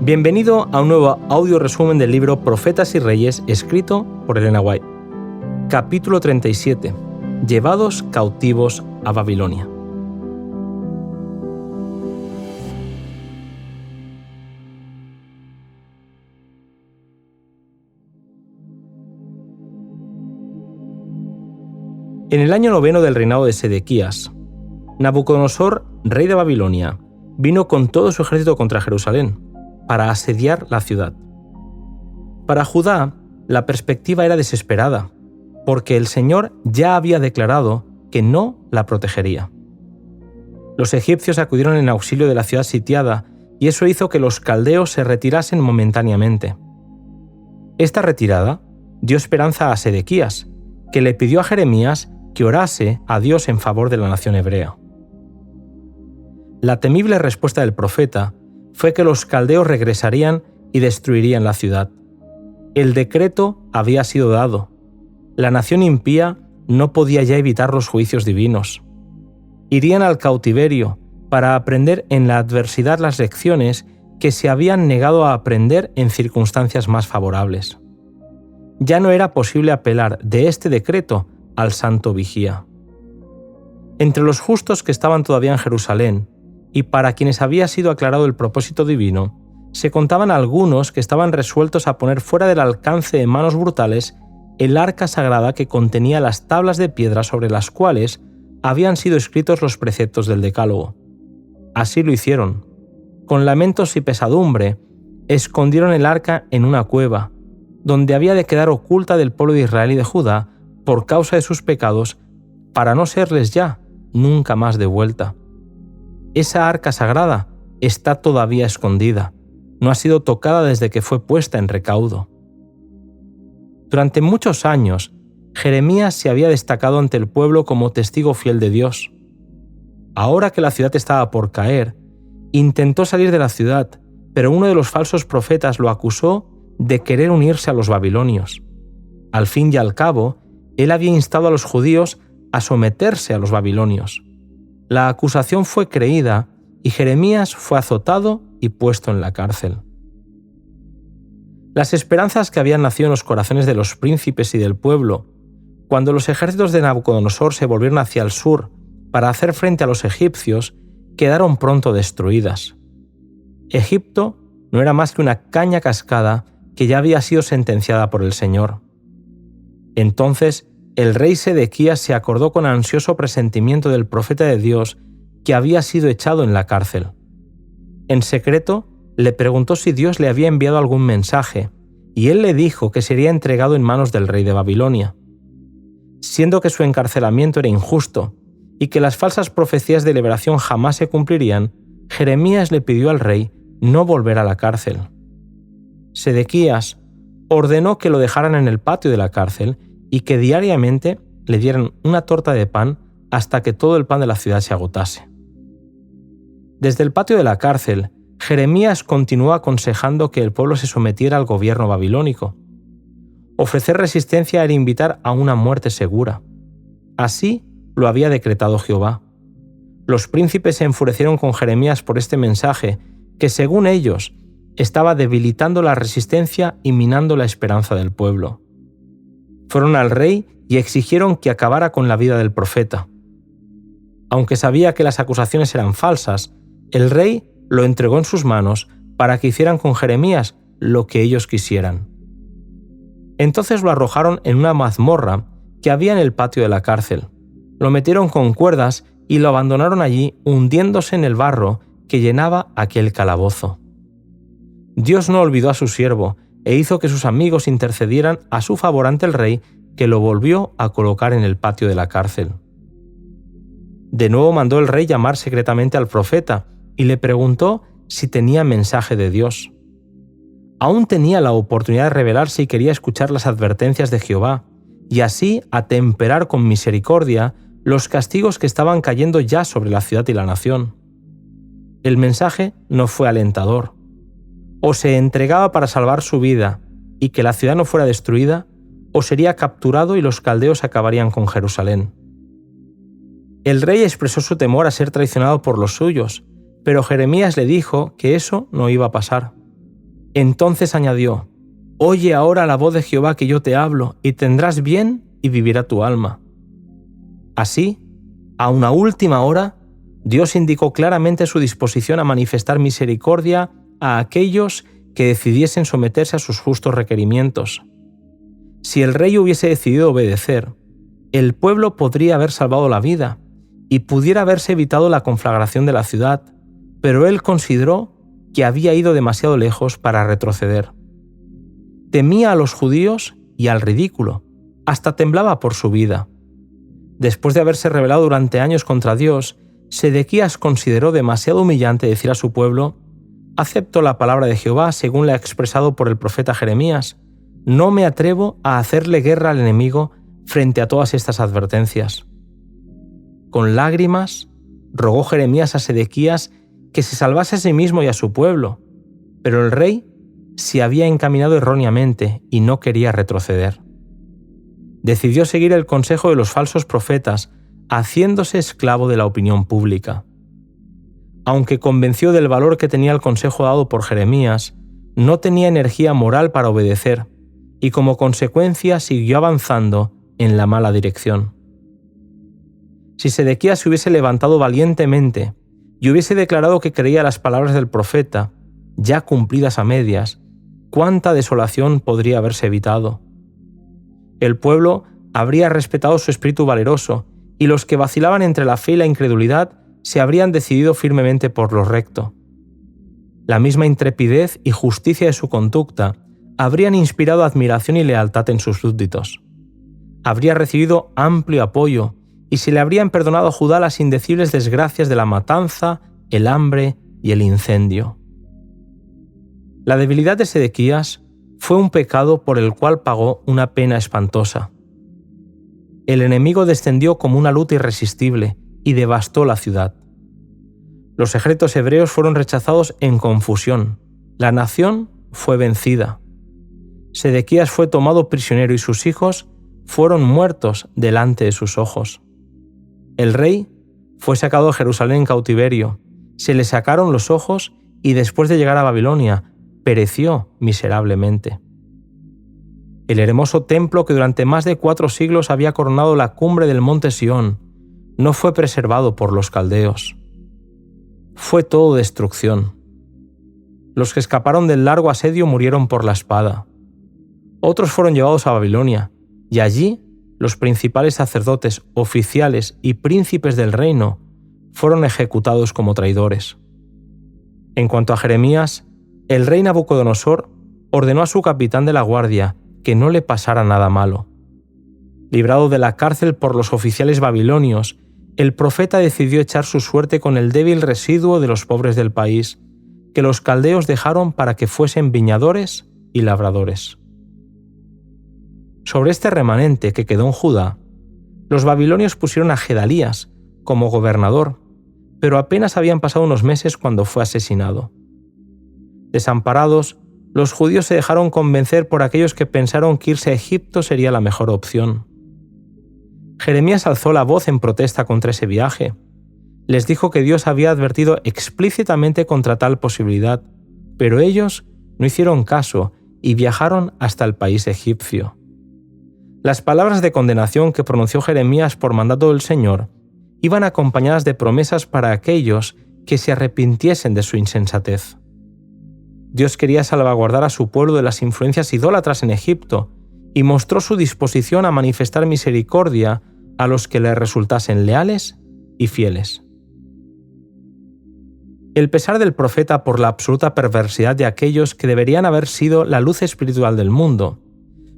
Bienvenido a un nuevo audio resumen del libro Profetas y Reyes, escrito por Elena White. Capítulo 37. Llevados cautivos a Babilonia. En el año 9 del reinado de Sedequías, Nabucodonosor, rey de Babilonia, vino con todo su ejército contra Jerusalén, para asediar la ciudad. Para Judá, la perspectiva era desesperada, porque el Señor ya había declarado que no la protegería. Los egipcios acudieron en auxilio de la ciudad sitiada, y eso hizo que los caldeos se retirasen momentáneamente. Esta retirada dio esperanza a Sedequías, que le pidió a Jeremías que orase a Dios en favor de la nación hebrea. La temible respuesta del profeta fue que los caldeos regresarían y destruirían la ciudad. El decreto había sido dado. La nación impía no podía ya evitar los juicios divinos. Irían al cautiverio para aprender en la adversidad las lecciones que se habían negado a aprender en circunstancias más favorables. Ya no era posible apelar de este decreto al santo vigía. Entre los justos que estaban todavía en Jerusalén, y para quienes había sido aclarado el propósito divino, se contaban algunos que estaban resueltos a poner fuera del alcance de manos brutales el arca sagrada que contenía las tablas de piedra sobre las cuales habían sido escritos los preceptos del Decálogo. Así lo hicieron. Con lamentos y pesadumbre, escondieron el arca en una cueva, donde había de quedar oculta del pueblo de Israel y de Judá por causa de sus pecados, para no serles ya nunca más devuelta. Esa arca sagrada está todavía escondida, no ha sido tocada desde que fue puesta en recaudo. Durante muchos años, Jeremías se había destacado ante el pueblo como testigo fiel de Dios. Ahora que la ciudad estaba por caer, intentó salir de la ciudad, pero uno de los falsos profetas lo acusó de querer unirse a los babilonios. Al fin y al cabo, él había instado a los judíos a someterse a los babilonios. La acusación fue creída y Jeremías fue azotado y puesto en la cárcel. Las esperanzas que habían nacido en los corazones de los príncipes y del pueblo, cuando los ejércitos de Nabucodonosor se volvieron hacia el sur para hacer frente a los egipcios, quedaron pronto destruidas. Egipto no era más que una caña cascada que ya había sido sentenciada por el Señor. Entonces, el rey Sedequías se acordó con ansioso presentimiento del profeta de Dios que había sido echado en la cárcel. En secreto, le preguntó si Dios le había enviado algún mensaje, y él le dijo que sería entregado en manos del rey de Babilonia. Siendo que su encarcelamiento era injusto y que las falsas profecías de liberación jamás se cumplirían, Jeremías le pidió al rey no volver a la cárcel. Sedequías ordenó que lo dejaran en el patio de la cárcel y que diariamente le dieran una torta de pan hasta que todo el pan de la ciudad se agotase. Desde el patio de la cárcel, Jeremías continuó aconsejando que el pueblo se sometiera al gobierno babilónico. Ofrecer resistencia era invitar a una muerte segura. Así lo había decretado Jehová. Los príncipes se enfurecieron con Jeremías por este mensaje que, según ellos, estaba debilitando la resistencia y minando la esperanza del pueblo. Fueron al rey y exigieron que acabara con la vida del profeta. Aunque sabía que las acusaciones eran falsas, el rey lo entregó en sus manos para que hicieran con Jeremías lo que ellos quisieran. Entonces lo arrojaron en una mazmorra que había en el patio de la cárcel. Lo metieron con cuerdas y lo abandonaron allí hundiéndose en el barro que llenaba aquel calabozo. Dios no olvidó a su siervo e hizo que sus amigos intercedieran a su favor ante el rey, que lo volvió a colocar en el patio de la cárcel. De nuevo mandó el rey llamar secretamente al profeta y le preguntó si tenía mensaje de Dios. Aún tenía la oportunidad de rebelarse y quería escuchar las advertencias de Jehová, y así atemperar con misericordia los castigos que estaban cayendo ya sobre la ciudad y la nación. El mensaje no fue alentador. O se entregaba para salvar su vida y que la ciudad no fuera destruida, o sería capturado y los caldeos acabarían con Jerusalén. El rey expresó su temor a ser traicionado por los suyos, pero Jeremías le dijo que eso no iba a pasar. Entonces añadió: «Oye ahora la voz de Jehová que yo te hablo, y tendrás bien y vivirá tu alma». Así, a una última hora, Dios indicó claramente su disposición a manifestar misericordia a aquellos que decidiesen someterse a sus justos requerimientos. Si el rey hubiese decidido obedecer, el pueblo podría haber salvado la vida y pudiera haberse evitado la conflagración de la ciudad, pero él consideró que había ido demasiado lejos para retroceder. Temía a los judíos y al ridículo, hasta temblaba por su vida. Después de haberse rebelado durante años contra Dios, Sedequías consideró demasiado humillante decir a su pueblo: «Acepto la palabra de Jehová según la ha expresado por el profeta Jeremías. No me atrevo a hacerle guerra al enemigo frente a todas estas advertencias». Con lágrimas, rogó Jeremías a Sedequías que se salvase a sí mismo y a su pueblo, pero el rey se había encaminado erróneamente y no quería retroceder. Decidió seguir el consejo de los falsos profetas, haciéndose esclavo de la opinión pública. Aunque convenció del valor que tenía el consejo dado por Jeremías, no tenía energía moral para obedecer y como consecuencia siguió avanzando en la mala dirección. Si Sedequías se hubiese levantado valientemente y hubiese declarado que creía las palabras del profeta, ya cumplidas a medias, ¿cuánta desolación podría haberse evitado? El pueblo habría respetado su espíritu valeroso y los que vacilaban entre la fe y la incredulidad se habrían decidido firmemente por lo recto. La misma intrepidez y justicia de su conducta habrían inspirado admiración y lealtad en sus súbditos. Habría recibido amplio apoyo y se le habrían perdonado a Judá las indecibles desgracias de la matanza, el hambre y el incendio. La debilidad de Sedequías fue un pecado por el cual pagó una pena espantosa. El enemigo descendió como una luta irresistible y devastó la ciudad. Los ejércitos hebreos fueron rechazados en confusión. La nación fue vencida. Sedequías fue tomado prisionero y sus hijos fueron muertos delante de sus ojos. El rey fue sacado de Jerusalén en cautiverio, se le sacaron los ojos y después de llegar a Babilonia, pereció miserablemente. El hermoso templo que durante más de 4 siglos había coronado la cumbre del monte Sión no fue preservado por los caldeos. Fue todo destrucción. Los que escaparon del largo asedio murieron por la espada. Otros fueron llevados a Babilonia, y allí los principales sacerdotes, oficiales y príncipes del reino fueron ejecutados como traidores. En cuanto a Jeremías, el rey Nabucodonosor ordenó a su capitán de la guardia que no le pasara nada malo. Librado de la cárcel por los oficiales babilonios, el profeta decidió echar su suerte con el débil residuo de los pobres del país, que los caldeos dejaron para que fuesen viñadores y labradores. Sobre este remanente que quedó en Judá, los babilonios pusieron a Gedalías como gobernador, pero apenas habían pasado unos meses cuando fue asesinado. Desamparados, los judíos se dejaron convencer por aquellos que pensaron que irse a Egipto sería la mejor opción. Jeremías alzó la voz en protesta contra ese viaje. Les dijo que Dios había advertido explícitamente contra tal posibilidad, pero ellos no hicieron caso y viajaron hasta el país egipcio. Las palabras de condenación que pronunció Jeremías por mandato del Señor iban acompañadas de promesas para aquellos que se arrepintiesen de su insensatez. Dios quería salvaguardar a su pueblo de las influencias idólatras en Egipto y mostró su disposición a manifestar misericordia a los que le resultasen leales y fieles. El pesar del profeta por la absoluta perversidad de aquellos que deberían haber sido la luz espiritual del mundo,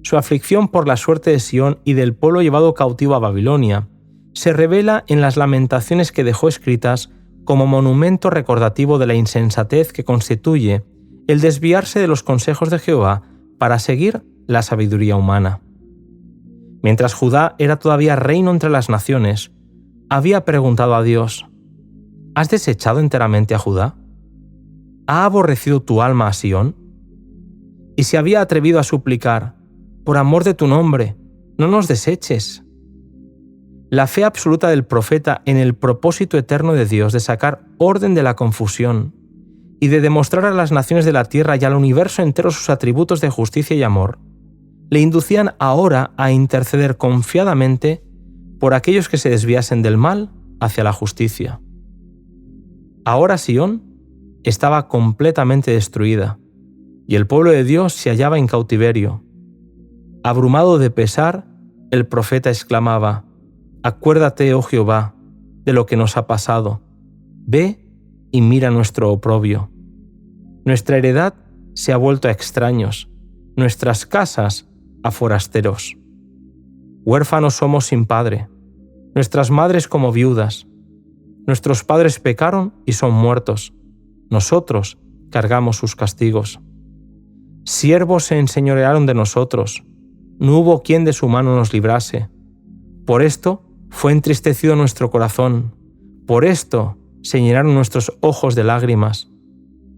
su aflicción por la suerte de Sión y del pueblo llevado cautivo a Babilonia, se revela en las lamentaciones que dejó escritas como monumento recordativo de la insensatez que constituye el desviarse de los consejos de Jehová para seguir la sabiduría humana. Mientras Judá era todavía reino entre las naciones, había preguntado a Dios: ¿has desechado enteramente a Judá? ¿Ha aborrecido tu alma a Sión? Y se había atrevido a suplicar: por amor de tu nombre, no nos deseches. La fe absoluta del profeta en el propósito eterno de Dios de sacar orden de la confusión y de demostrar a las naciones de la tierra y al universo entero sus atributos de justicia y amor, le inducían ahora a interceder confiadamente por aquellos que se desviasen del mal hacia la justicia. Ahora Sión estaba completamente destruida, y el pueblo de Dios se hallaba en cautiverio. Abrumado de pesar, el profeta exclamaba: «Acuérdate, oh Jehová, de lo que nos ha pasado. Ve y mira nuestro oprobio. Nuestra heredad se ha vuelto a extraños, nuestras casas a forasteros. Huérfanos somos sin padre, nuestras madres como viudas. Nuestros padres pecaron y son muertos. Nosotros cargamos sus castigos. Siervos se enseñorearon de nosotros. No hubo quien de su mano nos librase. Por esto fue entristecido nuestro corazón. Por esto se llenaron nuestros ojos de lágrimas.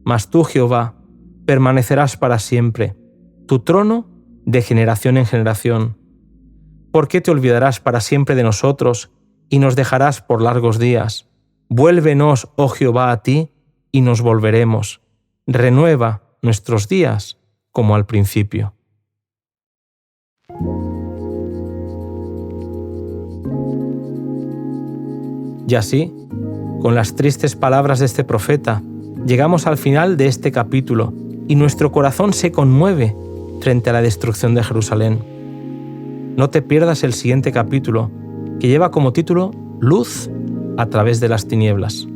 Mas tú, Jehová, permanecerás para siempre, tu trono de generación en generación. ¿Por qué te olvidarás para siempre de nosotros y nos dejarás por largos días? Vuélvenos, oh Jehová, a ti, y nos volveremos. Renueva nuestros días como al principio». Y así, con las tristes palabras de este profeta, llegamos al final de este capítulo y nuestro corazón se conmueve frente a la destrucción de Jerusalén. No te pierdas el siguiente capítulo, que lleva como título Luz a través de las tinieblas.